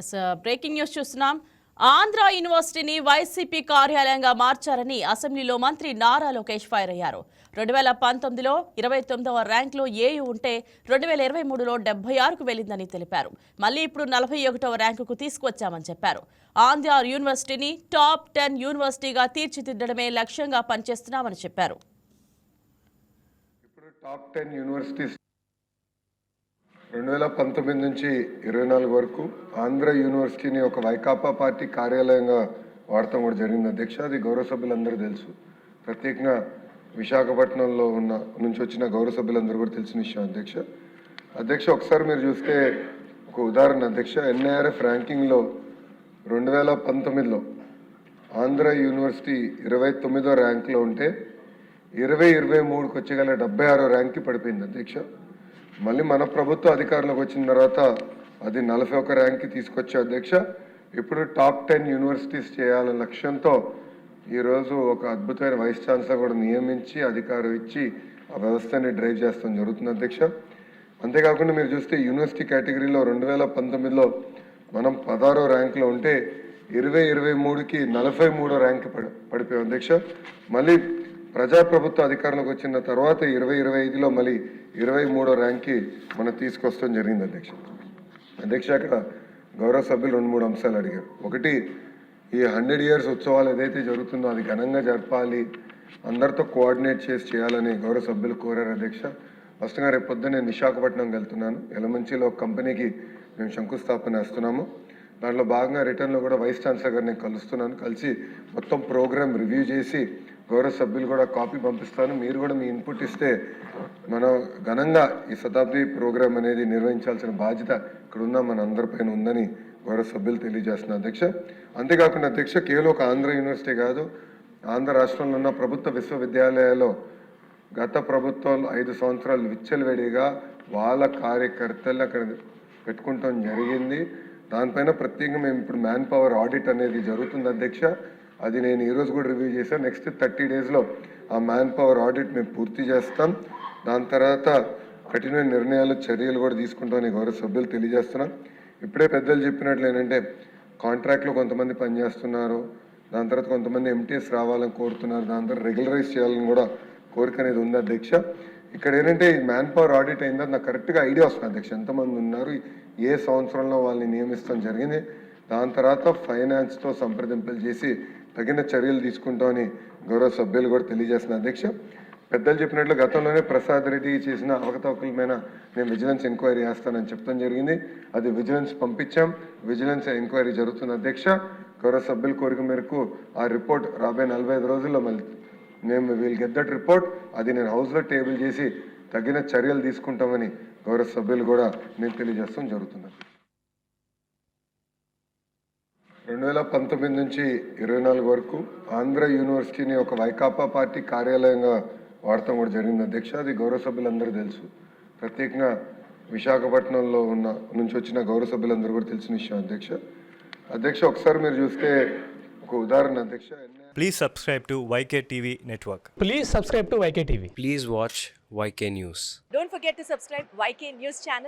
Yes breaking news చూస్తున్నాం. ఆంధ్ర యూనివర్సిటీని YCP కార్యాలయంగా మార్చారని అసెంబ్లీలో మంత్రి నారా లోకేష్ ఫైర్ అయ్యారు. 2019లో 29వ ర్యాంకులో ఏయూ ఉంటే 2023లో 76కు వెళ్లిందని తెలిపారు. మళ్లీ ఇప్పుడు 41వ ర్యాంకుకు తీసుకువచ్చామని చెప్పారు. ఆంధ్ర యూనివర్సిటీని టాప్ 10 యూనివర్సిటీగా తీర్చిదిద్దడమే లక్ష్యంగా పనిచేస్తున్నామని చెప్పారు. ఇప్పుడు టాప్ 10 యూనివర్సిటీస్ 2019 నుంచి 24 వరకు ఆంధ్ర యూనివర్సిటీని ఒక వైకాపా పార్టీ కార్యాలయంగా వాడటం కూడా జరిగింది అధ్యక్ష. అది గౌరవ సభ్యులందరూ తెలుసు. ప్రత్యేకంగా విశాఖపట్నంలో నుంచి వచ్చిన గౌరవ సభ్యులందరూ కూడా తెలిసిన విషయం అధ్యక్ష. ఒకసారి మీరు చూస్తే ఒక ఉదాహరణ అధ్యక్ష, ఎన్ఐఆర్ఎఫ్ ర్యాంకింగ్లో 2019లో ఆంధ్ర యూనివర్సిటీ 29వ ర్యాంకులో ఉంటే 2023కి వచ్చేగల 76వ ర్యాంక్కి పడిపోయింది అధ్యక్ష. మళ్ళీ మన ప్రభుత్వ అధికారంలోకి వచ్చిన తర్వాత అది 41 ర్యాంక్కి తీసుకొచ్చే అధ్యక్ష. ఇప్పుడు టాప్ 10 యూనివర్సిటీస్ చేయాలనే లక్ష్యంతో ఈరోజు ఒక అద్భుతమైన వైస్ ఛాన్సలర్ కూడా నియమించి అధికారం ఇచ్చి ఆ వ్యవస్థని డ్రైవ్ చేస్తాం జరుగుతుంది అధ్యక్ష. అంతేకాకుండా మీరు చూస్తే యూనివర్సిటీ కేటగిరీలో 2019లో మనం 16వ ర్యాంకులో ఉంటే 2023కి 43వ ర్యాంక్ పడిపోయాం అధ్యక్ష. మళ్ళీ ప్రజాప్రభుత్వ అధికారంలోకి వచ్చిన తర్వాత 2025లో మళ్ళీ 23వ ర్యాంక్కి మనం తీసుకొస్తాం జరిగింది అధ్యక్ష. అక్కడ గౌరవ సభ్యులు 2-3 అంశాలు అడిగారు. ఒకటి, ఈ 100 years ఉత్సవాలు ఏదైతే జరుగుతుందో అది ఘనంగా జరపాలి, అందరితో కోఆర్డినేట్ చేసి చేయాలని గౌరవ సభ్యులు కోరారు అధ్యక్ష. ఫస్ట్గా రేపు పొద్దున్న నేను విశాఖపట్నం వెళ్తున్నాను. ఎలమంచిలో ఒక కంపెనీకి మేము శంకుస్థాపన వేస్తున్నాము. దాంట్లో భాగంగా రిటర్న్లో కూడా వైస్ ఛాన్సలర్ గారిని కలుస్తున్నాను. కలిసి మొత్తం ప్రోగ్రామ్ రివ్యూ చేసి గౌరవ సభ్యులు కూడా కాపీ పంపిస్తాను. మీరు కూడా మీ ఇన్పుట్ ఇస్తే మనం ఘనంగా ఈ శతాబ్ది ప్రోగ్రామ్ అనేది నిర్వహించాల్సిన బాధ్యత ఇక్కడ ఉన్న మన అందరిపైన ఉందని గౌరవ సభ్యులు తెలియజేస్తున్నారు అధ్యక్ష. అంతేకాకుండా అధ్యక్ష, కేవలం ఒక ఆంధ్ర యూనివర్సిటీ కాదు, ఆంధ్ర రాష్ట్రంలో ఉన్న ప్రభుత్వ విశ్వవిద్యాలయాల్లో గత ప్రభుత్వాలు 5 సంవత్సరాలు విచ్చలవిడిగా వాళ్ళ కార్యకర్తలు అక్కడ పెట్టుకుంటాం జరిగింది. దానిపైన ప్రత్యేకంగా మేము ఇప్పుడు మ్యాన్ పవర్ ఆడిట్ అనేది జరుగుతుంది అధ్యక్ష. అది నేను ఈరోజు కూడా రివ్యూ చేశాను. నెక్స్ట్ 30 daysలో ఆ మ్యాన్ పవర్ ఆడిట్ మేము పూర్తి చేస్తాం. దాని తర్వాత కఠినమైన నిర్ణయాలు చర్యలు కూడా తీసుకుంటామని గౌరవ సభ్యులు తెలియజేస్తున్నాం. ఇప్పుడే పెద్దలు చెప్పినట్లు ఏంటంటే కాంట్రాక్ట్లో కొంతమంది పనిచేస్తున్నారు, దాని తర్వాత కొంతమంది ఎంటీఎస్ రావాలని కోరుతున్నారు, దాని తర్వాత రెగ్యులరైజ్ చేయాలని కూడా కోరిక అనేది ఉంది అధ్యక్ష. ఇక్కడ ఏంటంటే ఈ మ్యాన్ పవర్ ఆడిట్ అయిందో నాకు కరెక్ట్గా ఐడియా వస్తుంది అధ్యక్ష, ఎంతమంది ఉన్నారు, ఏ సంవత్సరంలో వాళ్ళని నియమిస్తాం జరిగింది. దాని తర్వాత ఫైనాన్స్తో సంప్రదింపులు చేసి తగిన చర్యలు తీసుకుంటామని గౌరవ సభ్యులు కూడా తెలియజేస్తున్నారు అధ్యక్ష. పెద్దలు చెప్పినట్లు గతంలోనే ప్రసాద్ రెడ్డి చేసిన అవకతవకల మీద నేను విజిలెన్స్ ఎంక్వైరీ చేస్తానని చెప్తాం జరిగింది. అది విజిలెన్స్ పంపించాం, విజిలెన్స్ ఎంక్వైరీ జరుగుతుంది అధ్యక్ష. గౌరవ సభ్యుల కోరిక మేరకు ఆ రిపోర్ట్ రాబోయే 45 రోజుల్లో మళ్ళీ మేము వీల్ గెట్ దట్ రిపోర్ట్, అది నేను హౌస్లో టేబుల్ చేసి తగిన చర్యలు తీసుకుంటామని గౌరవ సభ్యులు కూడా నేను తెలియజేస్తాం జరుగుతుంది. 2019 నుంచి 24 వరకు ఆంధ్ర యూనివర్సిటీని ఒక వైకాపా పార్టీ కార్యాలయంగా వాడటం కూడా జరిగింది అధ్యక్ష. అది గౌరవ సభ్యులందరూ తెలుసు. ప్రత్యేకంగా విశాఖపట్నంలో నుంచి వచ్చిన గౌరవ సభ్యులందరూ కూడా తెలిసిన విషయం అధ్యక్ష. ఒకసారి మీరు చూస్తే ఒక ఉదాహరణ అధ్యక్ష. Please subscribe to YK TV Network. Please subscribe to YK TV. Please watch YK News. Don't forget to subscribe YK News channel.